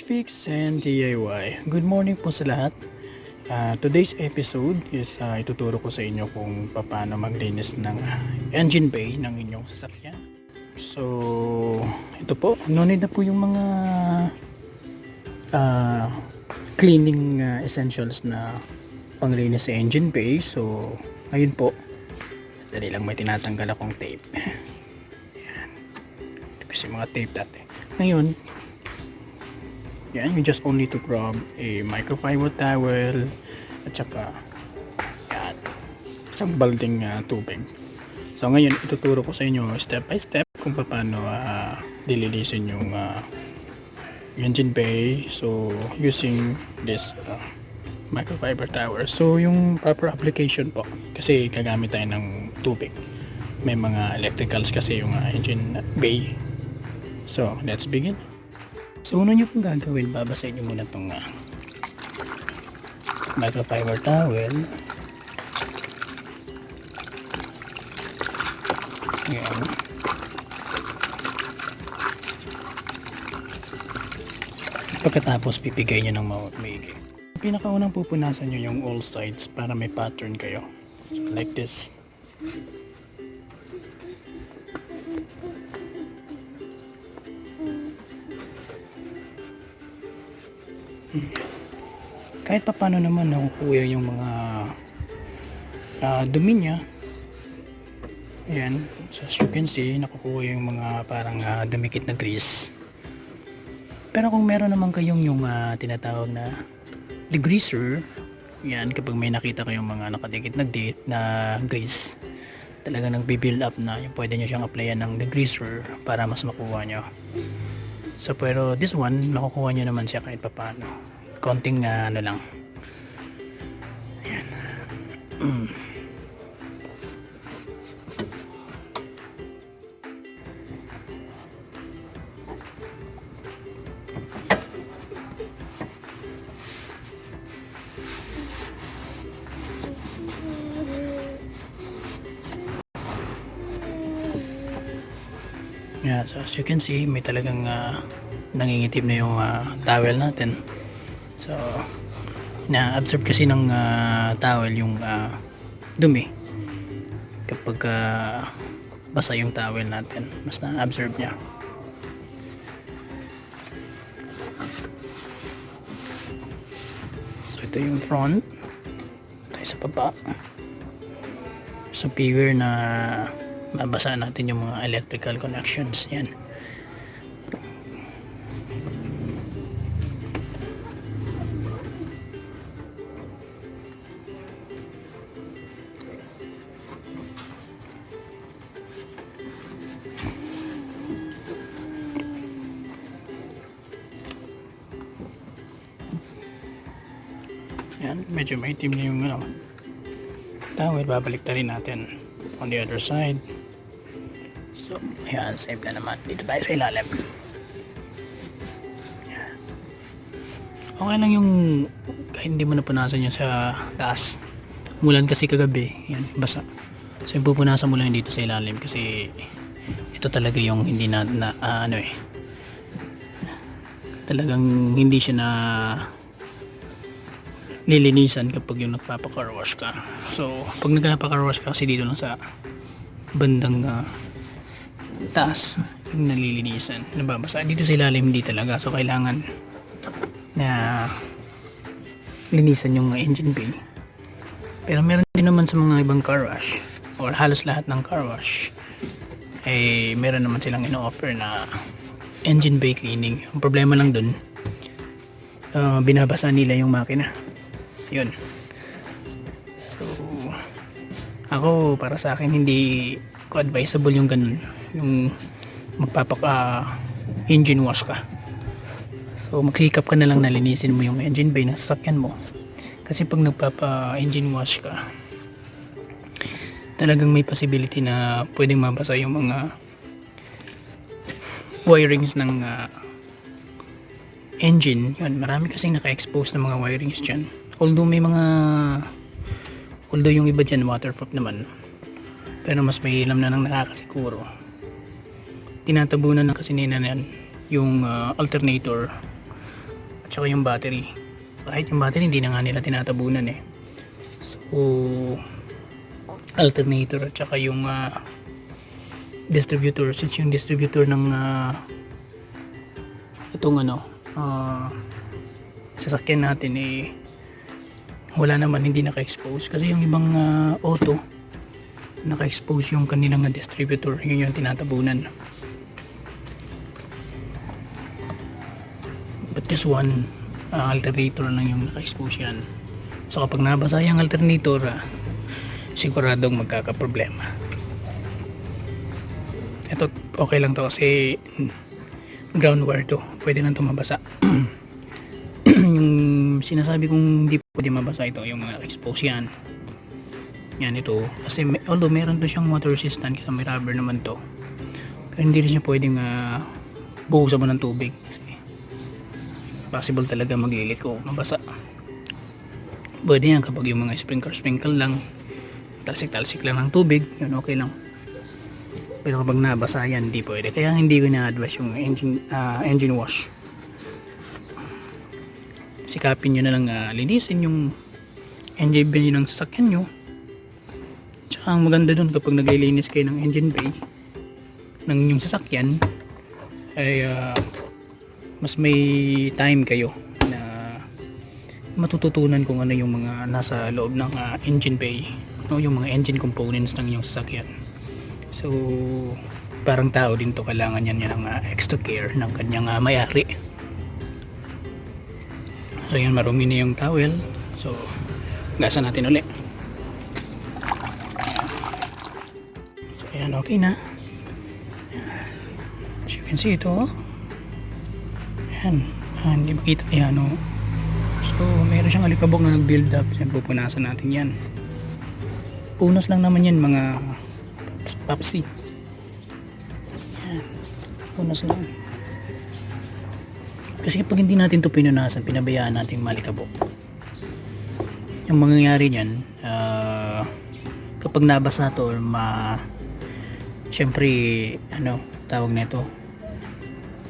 Fix and DIY. Good morning po sa lahat. Today's episode is ituturo ko sa inyo kung paano maglinis ng engine bay ng inyong sasakyan. So, ito po. No need na po yung mga cleaning essentials na panglinis sa engine bay. So, ngayon po, dali lang may tinatanggal akong tape. Yan. Ito kasi mga tape dati. Ngayon, yan, you just only to grab a microfiber towel at saka yan, isang balding tubig. So ngayon ituturo ko sa inyo step by step kung paano lilinisin yung engine bay. So using this microfiber towel. So yung proper application po, kasi gagamit tayo ng tubig. May mga electricals kasi yung engine bay. So let's begin. So una nyo pong gagawin, babasahin nyo muna itong microfiber towel. Ayan. Pagkatapos pipigay nyo ng maigi. Pinakaunang pupunasan nyo yung all sides para may pattern kayo. So, like this. Kahit pa paano naman nakukuha yung mga dumi niya. Ayan, so as you can see, nakukuha yung mga parang dumikit na grease. Pero kung meron naman kayong yung tinatawag na degreaser, yan, kapag may nakita kayong mga nakadikit na grease, talaga nagbi-build up na, yung pwede nyo siyang applyan ng degreaser para mas makuha nyo. So pero this one, makukuha nyo naman siya kahit pa paano. Konting ano lang. Ayan. Yeah, so as you can see, may talagang nangingitim na yung towel natin. So na-absorb kasi ng towel yung dumi. Kapag basa yung towel natin, mas na-absorb niya. So ito yung front, ito sa baba. So figure na mabasa natin yung mga electrical connections. Yan. Yan, medyo maitim na yung towel. Babalik ta rin natin on the other side. So, ayan, save na naman. Dito tayo sa ilalim. Ayan. Okay lang yung kahit hindi mo napunasan yun sa taas. Umulan kasi kagabi. Yan, basa. So, yung pupunasan mo lang dito sa ilalim kasi ito talaga yung hindi na talagang hindi siya na lilinisan kapag yung nagpapa-car wash ka. So, pag nagpapa-car wash ka kasi dito lang sa bandang taas yung nalilinisan, nababasa. Dito sa ilalim hindi talaga, so kailangan na linisan yung engine bay. Pero meron din naman sa mga ibang car wash or halos lahat ng car wash meron naman silang ino-offer na engine bay cleaning. Ang problema lang dun, binabasa nila yung makina. Yun. So ako, para sa akin, hindi ko advisable yung ganun, yung engine wash ka. So magsikap ka na lang na linisin mo yung engine bay ng sasakyan mo, kasi pag engine wash ka, talagang may possibility na pwedeng mabasa yung mga wirings ng engine. Yun, marami kasing naka-expose na mga wirings dyan. Although yung iba dyan waterproof naman, pero mas may ilam na nang nakakasiguro. Tinatabunan na kasi nila yan yung alternator tsaka yung battery. Kahit yung battery hindi na nga nila tinatabunan eh. So alternator at tsaka yung distributor, since yung distributor ng itong sasakyan natin eh wala naman, hindi naka-expose kasi yung ibang auto naka-expose yung kanilang distributor, yun yung tinatabunan. But this one alternator lang yung naka-expose yan. So kapag nabasa yung alternator siguradong magkakaproblema. Ito okay lang to kasi ground wire to, pwede nang tumabasa. Yung sinasabi kong hindi pwede mabasa ito yung mga expose yan ito kasi although meron to siyang water resistant kasi may rubber naman to, pero hindi rin siya pwedeng buhusan mo ng tubig kasi possible talaga maglilik o mabasa. Pwede yan kapag yung mga sprinkle lang, talsik lang ng tubig, yun okay lang. Pero kapag nabasa yan, hindi pwede. Kaya hindi ko na-advise yung engine wash. Sikapin nyo na lang linisin yung engine bay ng sasakyan nyo. Tsaka ang maganda dun kapag naglilinis kayo ng engine bay ng inyong sasakyan ay mas may time kayo na matututunan kung ano yung mga nasa loob ng engine bay, no, yung mga engine components ng inyong sasakyan. So parang tao din to, kailangan yan ng extra care ng kanyang may-ari. So yan, marumi na yung towel, so gasan natin ulit. So yan, okay na. As you can see ito, yan, hindi makita yan, no? So meron siyang alikabok na nag-build up, yan, pupunasan natin yan. Punas lang naman yan mga papsi. Yan, punas lang. Kasi pag hindi natin ito pinunasan, pinabayaan natin malikabok, yung mangyayari niyan, kapag nabasa to or syempre tawag nito,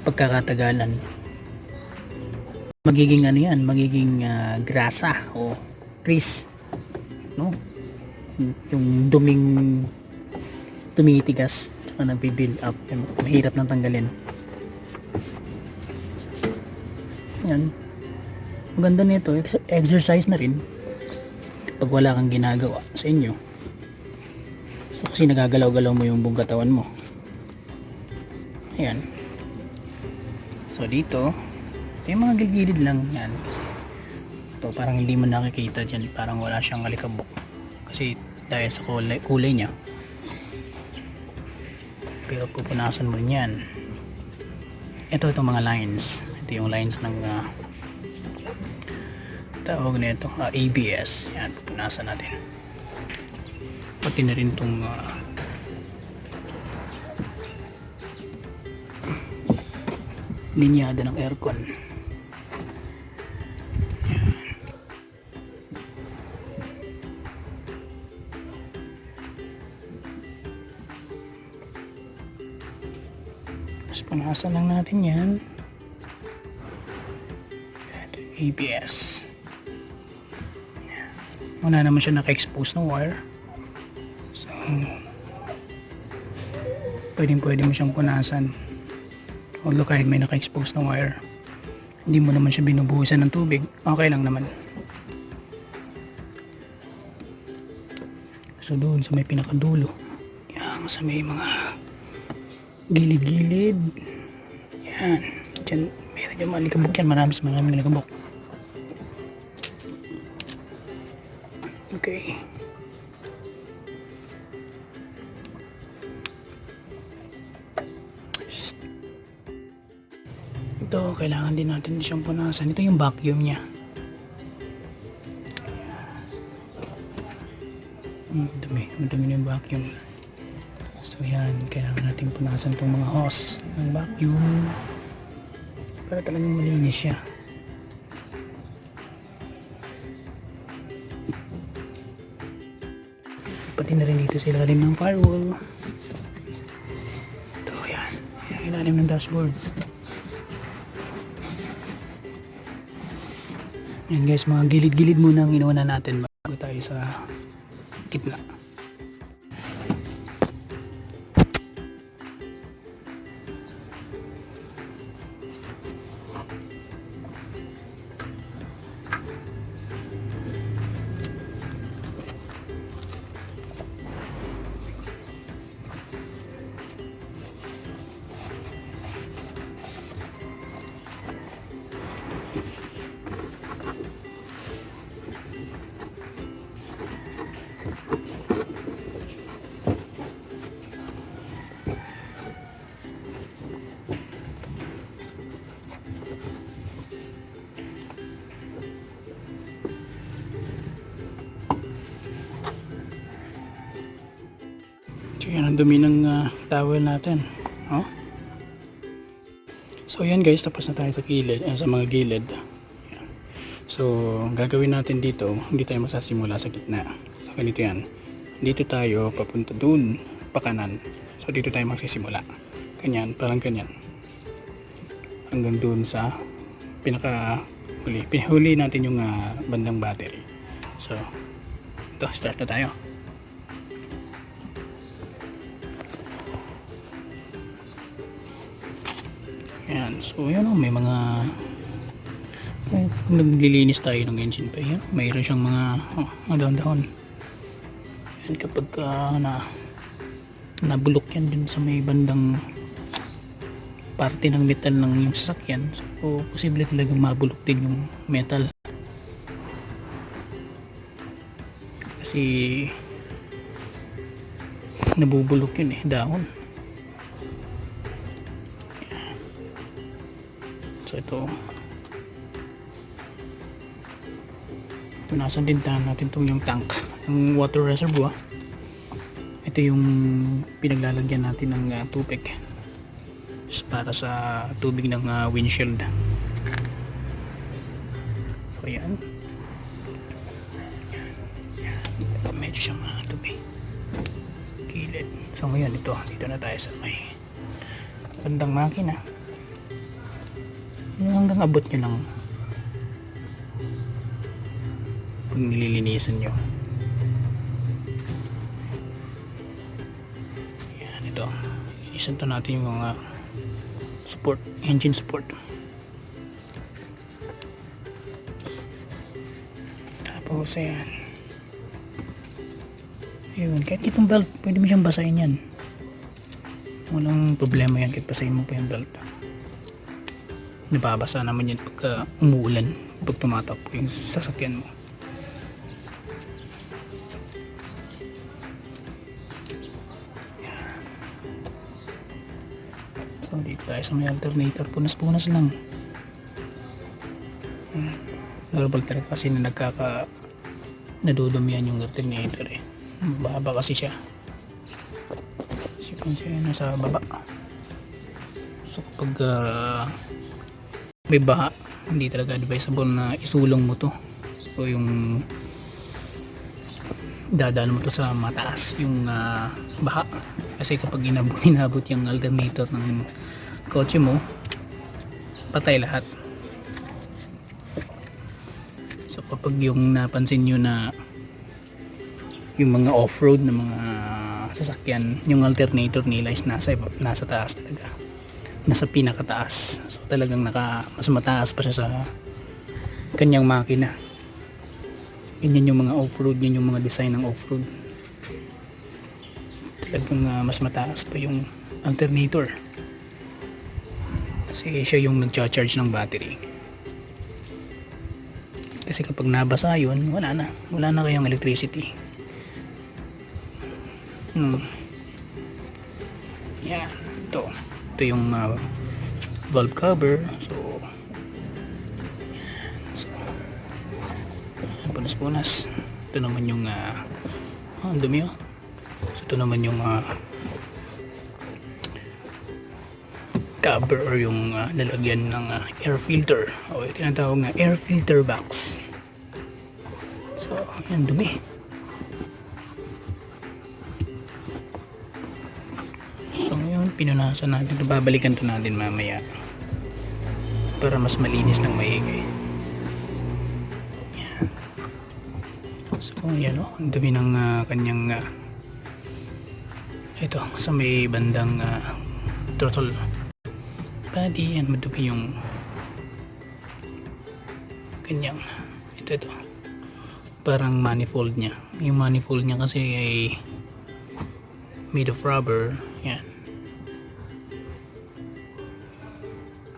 pagkakatagalan magiging magiging grasa o grease, no, yung duming tumitigas at nagbi-build up, mahirap nang tanggalin. Yan, maganda nito, exercise na rin kapag wala kang ginagawa sa inyo. So kasi nagagalaw-galaw mo yung buong katawan mo. Ayan, so dito yung mga gilid lang yan, kasi ito parang hindi mo nakikita dyan, parang wala siyang alikabok kasi dahil sa kulay niya. Pero pupunasan mo rin yan. Itong mga lines, ito yung lines ng tawag nito ABS. Yan, pupunasan natin. Pati na rin itong linyada ng aircon. Punasan lang natin yan. ABS. Wala naman siya naka-expose ng wire. So pwede mo siyang punasan. Although kahit may naka-expose ng wire, hindi mo naman siya binubuhusan ng tubig, okay lang naman. So doon sa may pinakadulo, yan, sa may mga gilid-gilid, yan, dyan meron dyan malikabok yan, maraming malikabok. Okay, ito kailangan din natin siyang punasan. Ito yung vacuum niya. Madumi na yung vacuum. So yan, kailangan natin punasan itong mga hose ng vacuum para talagang malinis siya. Pati na rin dito sa ilalim ng firewall. Ito yan, yung ilalim ng dashboard. Yan guys, mga gilid-gilid muna ang inuuna natin bago tayo sa gitna. So yan ang dumi ng towel natin. Oh. So yan guys, tapos na tayo sa gilid, sa mga gilid. Yan. So gagawin natin dito, hindi tayo masasimula sa gitna. So ganito yan. Dito tayo papunta dun, pa kanan. So dito tayo magsisimula. Ganyan, parang ganyan. Hanggang dun sa pinakahuli. Pinahuli natin yung bandang battery. So ito, start na tayo. Yan, so yun may mga kung naglilinis tayo ng engine pa yan, mayroon siyang mga dahon-dahon. Yan kapag nabulok yan din sa may bandang parte ng metal ng yung sasakyan, so posible talagang mabulok din yung metal kasi nabubulok yun dahon. So ito punasan din natin itong yung tank, yung water reservoir. Ito yung pinaglalagyan natin ng tubig para sa tubig ng windshield. So yan, medyo siyang tubig gilid. So ngayon dito na tayo sa may bandang makina. Hanggang abot nyo lang pag nililinisan nyo. Yan, ito linisan to natin yung mga support, engine support. Tapos ayan, ayun, kahit itong belt pwede mo siyang basahin yan, walang problema yan kahit basahin mo pa yung belt. Nababasa naman yun pag umuulan, pag tumatakbo yung sasakyan mo. So dito tayo sa may alternator, punas-punas lang. Normal talaga kasi na nadudumihan yung alternator mababa kasi siya, kasi kung siya nasa baba. So pag may baha, hindi talaga advisable na isulong mo to o yung dadaan mo to sa mataas yung baha, kasi kapag inabot yung alternator ng kotse mo, patay lahat. So kapag yung napansin nyo na yung mga off-road na mga sasakyan, yung alternator nila is nasa taas talaga, nasa pinakataas. So talagang mas mataas pa siya sa kanyang makina. Ganyan yung mga off-road, yan yung mga design ng off-road. Talagang mas mataas pa yung alternator kasi siya yung nagcha-charge ng battery. Kasi kapag nabasa yun, wala na kayong electricity. Yan, ito yung valve cover. So punas-punas. Ito naman yung ang dumi. So ito naman yung cover or yung lalagyan ng air filter, o tinatawag na air filter box. So yan, dumi. So ngayon pinunasan natin, babalikan to natin mamaya para mas malinis ng maigi. So yan o, ang dumi ng kanyang ito sa may bandang throttle body. Yan, madumi yung kanyang ito parang manifold niya. Yung manifold niya kasi ay made of rubber. Yan,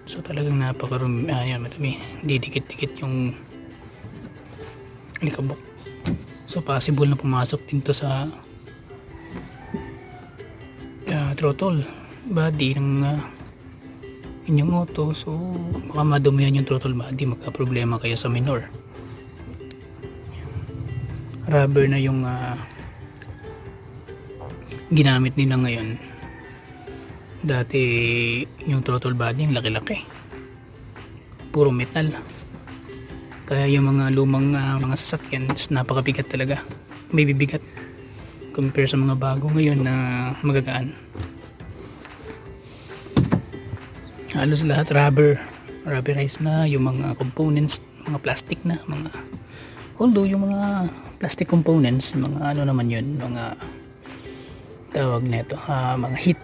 so talagang napakarumi. Yan, madumi, didikit-dikit yung alikabok. So possible na pumasok din to sa throttle body ng inyong auto. So baka madumihan yung throttle body, magka-problema kayo sa minor. Rubber na yung ginamit nila ngayon. Dati yung throttle body yung laki-laki, puro metal. Kaya yung mga lumang mga sasakyan napakabigat talaga, may bibigat compare sa mga bago ngayon na magagaan. Halos lahat rubberized na yung mga components, mga plastic na mga, although yung mga plastic components, mga ano naman yun, mga tawag nito, mga heat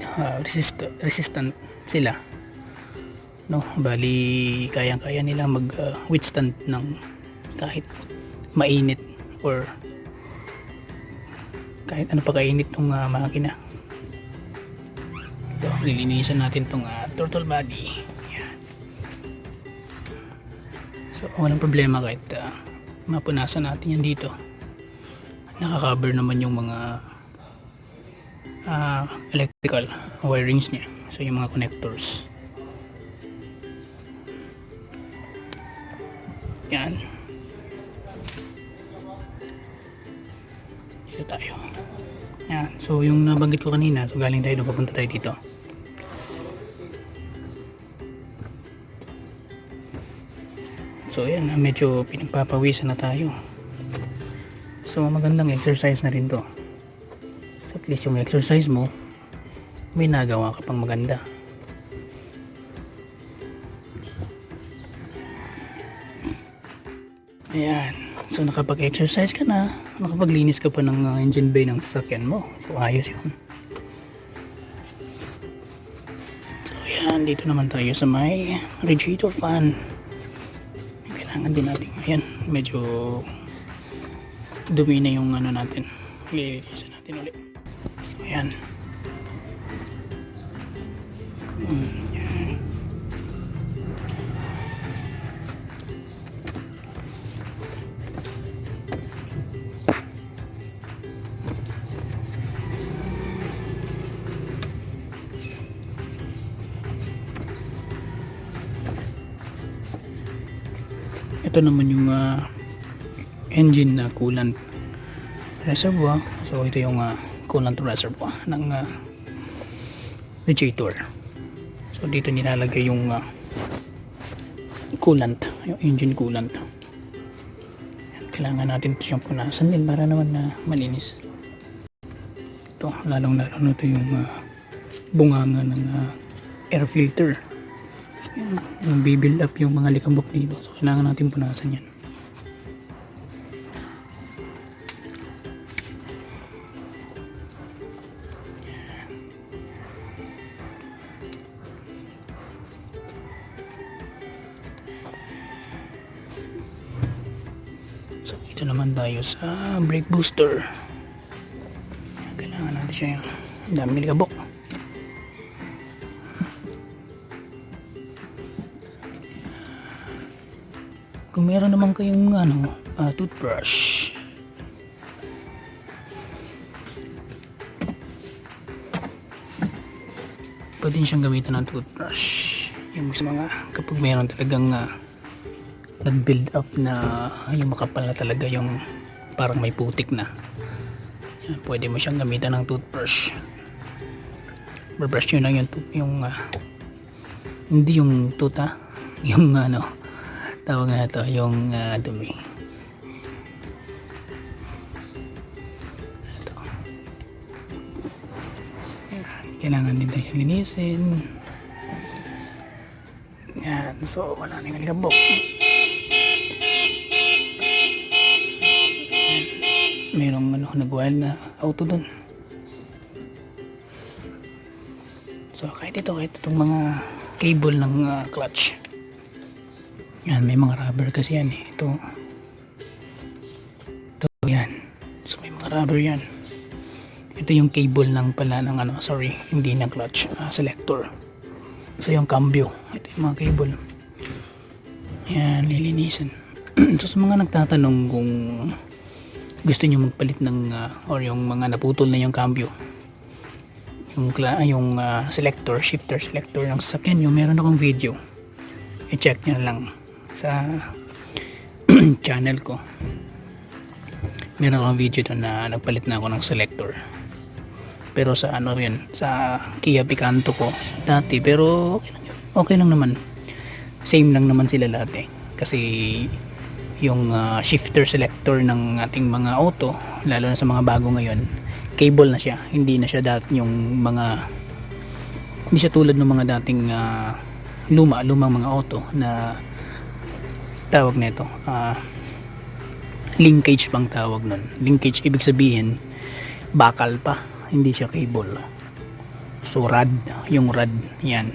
resistant sila, no? Bali kayang-kaya nila mag withstand ng kahit mainit or kahit ano pa kainit ng makina. Ito, lilinisan natin tong throttle body. Yan. So walang problema kahit mapunasan natin yan dito. Nakaka-cover naman yung mga electrical wirings niya, so yung mga connectors. Yan, dito tayo. Yan, so yung nabanggit ko kanina, so galing tayo doon, papunta tayo dito. So yan, medyo pinagpapawisan na tayo. So magandang exercise na rin to. So at least yung exercise mo, may nagawa ka pang maganda. Ayan, so nakapag-exercise ka na, nakapaglinis ka pa ng engine bay ng sasakyan mo. So ayos yun. So ayan, dito naman tayo sa may radiator fan. Kailangan din natin, ayan, medyo dumi na yung ano natin, lilinisan natin ulit. So ayan. Ayan. Ito naman yung engine na coolant reservoir. So ito yung coolant reservoir ng radiator. So dito nilalagay yung coolant, yung engine coolant. Kailangan natin ito siyang punasan din para naman na malinis. Ito, lalong lalo na ito yung bunganga ng air filter. Yung bibuild up yung mga likabok dito, so kailangan natin punasan yan. So ito naman tayo sa brake booster. Kailangan natin siya, yung dami likabok. Kung meron naman kayong toothbrush, pwede siyang gamitan ng toothbrush. Yung sa mga kapag meron talagang nag-build up na yung makapal na talaga, yung parang may putik na, yan, pwede mo siyang gamitan ng toothbrush. Brush nyo lang yung hindi yung tuta, yung tawag nga ito, yung dumi. Ito. Kailangan din tayo linisin. Yan, so wala na yung likabok. Mayroong nag-wild na auto dun. So kahit itong mga cable ng clutch. Yan, may mga rubber kasi yan eh. Ito yan. So may mga rubber yan. Ito yung cable ng pala ng hindi ng clutch, selector. So yung cambio, ito yung mga cable. Yan, lilinisan. So sa mga nagtatanong kung gusto niyo magpalit ng or yung mga naputol na yung cambio, yung selector, shifter selector ng sasakyan nyo, meron akong video. I-check nyo lang sa channel ko. Meron akong video doon na nagpalit na ako ng selector. Pero sa sa Kia Picanto ko dati, pero okay lang naman. Same lang naman sila lahat eh. Kasi yung shifter selector ng ating mga auto, lalo na sa mga bago ngayon, cable na siya. Hindi na siya hindi siya tulad ng mga dating lumang mga auto na tawag nito linkage pang tawag nun. Linkage ibig sabihin bakal pa, hindi siya cable. So rod, yung rod yan,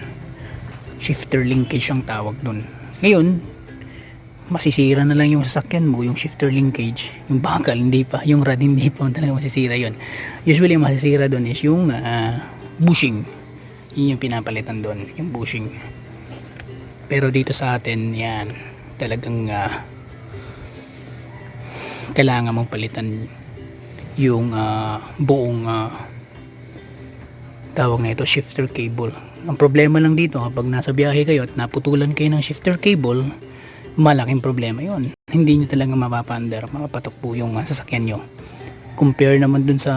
shifter linkage ang tawag nun. Ngayon masisira na lang yung sasakyan mo, yung shifter linkage, yung bakal hindi pa, yung rod hindi pa talaga masisira yun. Usually yung masisira dun is yung bushing. Yun yung pinapalitan dun, yung bushing. Pero dito sa atin yan talagang kailangan mong palitan yung buong tawag na ito, shifter cable. Ang problema lang dito, kapag nasa biyahe kayo at naputulan kayo ng shifter cable, malaking problema yon. Hindi nyo talaga mapapaandar, mapapatok po yung sasakyan nyo. Compare naman dun sa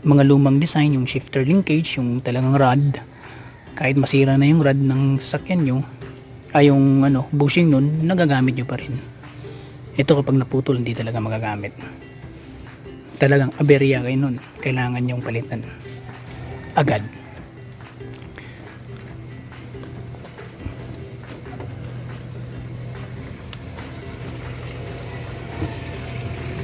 mga lumang design, yung shifter linkage, yung talagang rod, kahit masira na yung rod ng sasakyan nyo, yung bushing nun, nagagamit nyo pa rin. Ito kapag naputol, hindi talaga magagamit. Talagang aberya kayo nun, kailangan nyong palitan agad.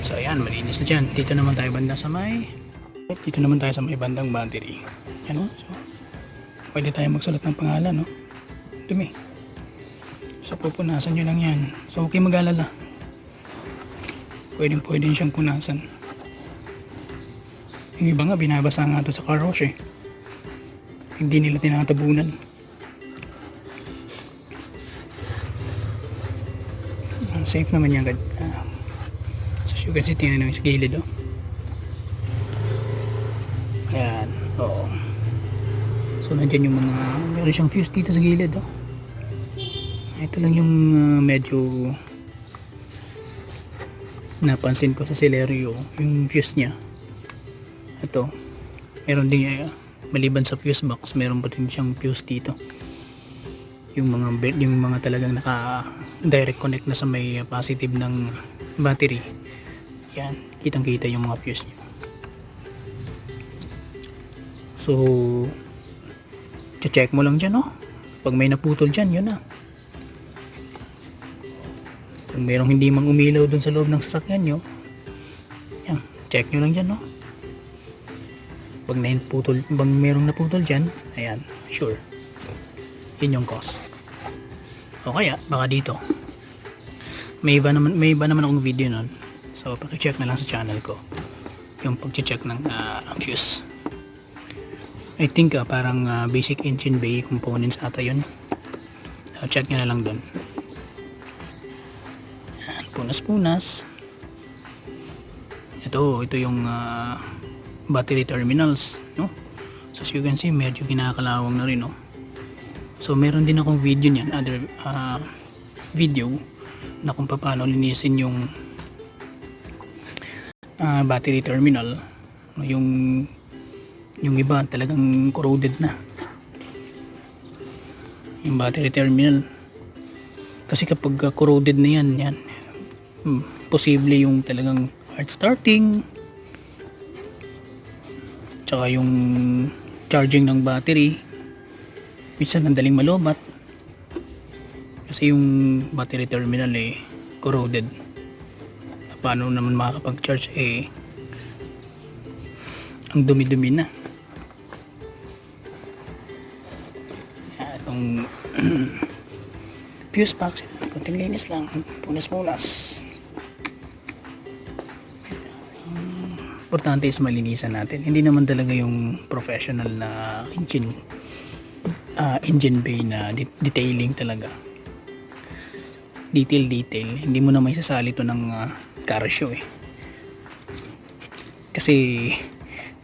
So ayan, malinis na dyan. Dito naman tayo sa may bandang battery. Yan, so pwede tayo magsulat ng pangalan, dumi. So pupunasan nyo lang yan. So okay, mag-alala, pwede siyang punasan. Yung iba nga binabasa nga ito sa car wash eh, hindi nila tinatabunan. Safe naman yan agad. So you can see, tingnan namin sa gilid ayan, oo. So nandyan yung mga, meron siyang fuse dito sa gilid ito lang yung medyo napansin ko sa Celerio, yung fuse nya. Ito, meron din maliban sa fuse box, meron pa din siyang fuse dito. Yung mga talagang naka direct connect na sa may positive ng battery. Yan, kitang-kita yung mga fuse niya. So, check mo lang dyan pag may naputol dyan, yun na. Kung merong hindi mang umilaw dun sa loob ng sasakyan nyo, yan, check nyo lang dyan pag merong naputol dyan, ayan, sure, yun yung cause. O kaya baka dito may iba naman akong video nun, so paki-check na lang sa channel ko yung pag-check ng fuse. I think parang basic engine bay components ata yun. Check nyo na lang dun. Punas-punas. Ito yung battery terminals, so as you can see, medyo kinakalawang na rin, So meron din akong video niyan, other video na kung paano linisin yung battery terminal. Yung iba talagang corroded na yung battery terminal, kasi kapag corroded na yan, posible yung talagang hard starting, tsaka yung charging ng battery minsan nandaling malobat kasi yung battery terminal corroded. paano naman makakapag-charge eh ang dumi-dumi na. Itong fuse box, konting linis lang, punas-punas. Importante is malinisan natin. Hindi naman talaga yung professional na engine bay na detailing talaga. Detail. Hindi mo na may sasali to ng car show eh. Kasi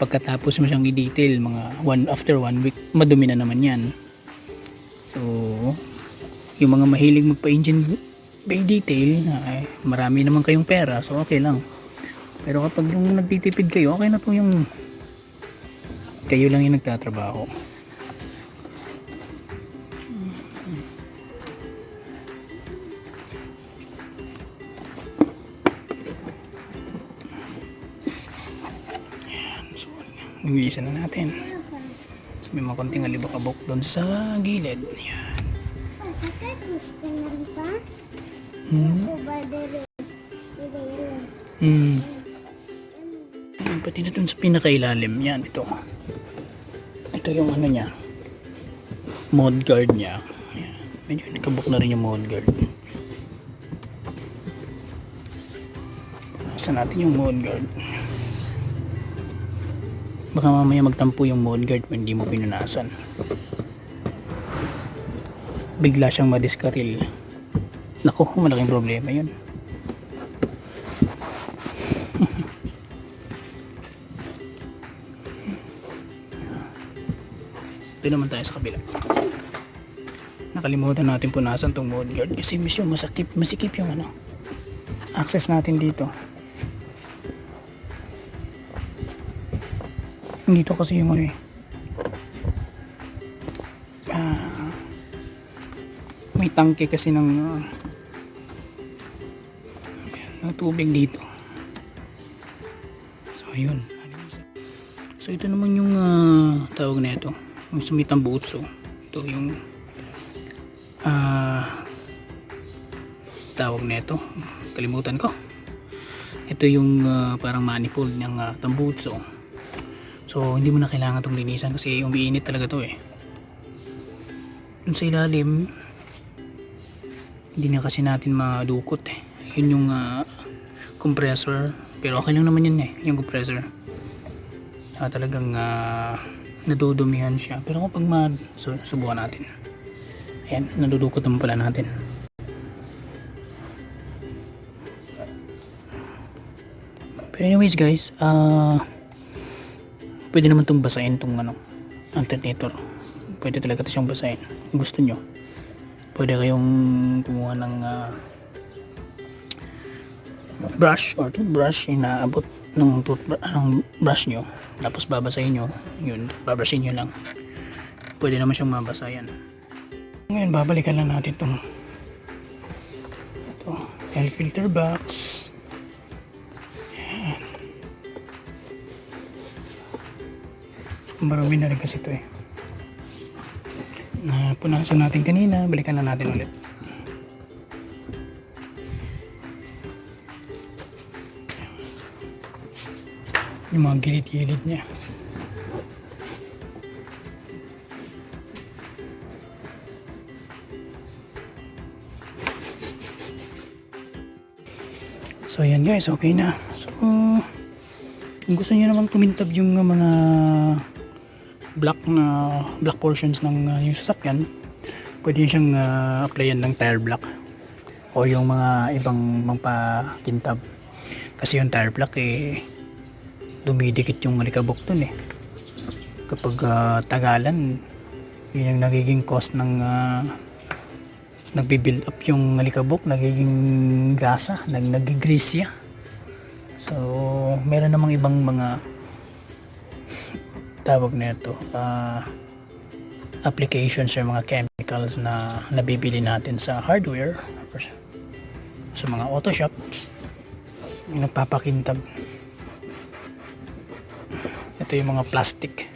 pagkatapos mo siyang i-detail after 1 week, madumi na naman yan. So yung mga mahilig magpa-engine bay detail, marami naman kayong pera, so okay lang. Pero kapag yung nagtitipid kayo, okay na po yung kayo lang yung nagtatrabaho. Ayan, so nag-iisa na natin. So, may mga konting alibakabok doon sa gilid. Ayan. Pati na dun sa pinakailalim yan, ito yung ano niya, mud guard niya. Ayan. Medyo nakabuk na rin yung mud guard. Nasa natin yung mud guard, baka mamaya magtampo yung mud guard kung hindi mo pinunasan, bigla siyang madiskaril. Naku, malaking problema yun. Doon naman tayo sa kabila. Nakalimutan natin punasan tong mud guard kasi masikip yung access natin dito. Dito kasi yung may tangke kasi ng tubig dito. So ayun. So ito naman yung tawag na ito, yung sumitang butso. Ito yung tawag na ito, kalimutan ko. Ito yung parang manifold ng tambutso. So hindi mo na kailangan itong linisan kasi umiinit talaga to eh. Dun sa ilalim hindi na kasi natin madukot eh. Yun yung compressor, pero okay lang naman yun eh, yung compressor. Talagang nadudumihan siya, pero kapag subukan natin, ayan, nadudukot naman pala natin. Pero anyways guys, pwede naman itong basahin itong alternator. Pwede talaga ito siyang basahin kung gusto nyo. Pwede kayong kumuha ng brush or toothbrush, inaabot ng brush nyo, tapos babasahin nyo yun, babrushin nyo lang, pwede naman siyang mabasayan. Ngayon babalikan lang natin ito air filter box. Ayan. Marami na rin kasi ito eh, na punasan natin kanina, balikan na natin ulit. Yung mga gilid-gilid niya. So ayan guys, okay na. So kung gusto niyo naman kumintab yung mga black portions ng yung sasakyan, pwede siyang applyan ng tire block o yung mga ibang pakintab. Kasi yung tire block eh dumidikit yung alikabok dun eh. Kapag tagalan, yun yung nagiging cause ng nagbi-build up yung alikabok, nagiging grasa, nagigrease siya. So meron namang ibang mga tawag na ito, applications or mga chemicals na nabibili natin sa hardware, sa mga auto shop, yung nagpapakintab. Ito yung mga plastic.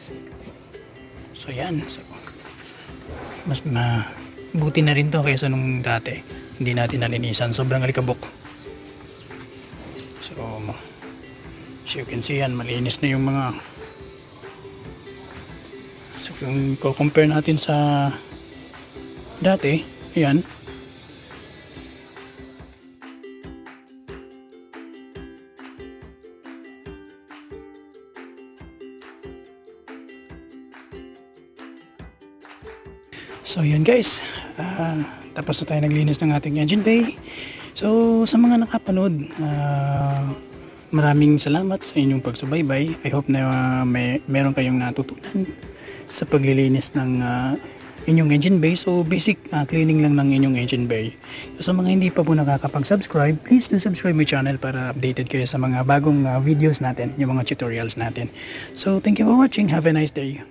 So yan, so mas mabuti na rin to kaysa nung dati hindi natin nalinisan, sobrang alikabok. So you can see yan, malinis na yung mga. So kung compare natin sa dati, yan. So yan guys, tapos na tayo naglinis ng ating engine bay. So sa mga nakapanood, maraming salamat sa inyong pagsubaybay. I hope na meron kayong natutunan sa paglilinis ng inyong engine bay. So basic cleaning lang ng inyong engine bay. So sa mga hindi pa po nakakapag-subscribe, please do subscribe my channel para updated kayo sa mga bagong videos natin, yung mga tutorials natin. So thank you for watching. Have a nice day.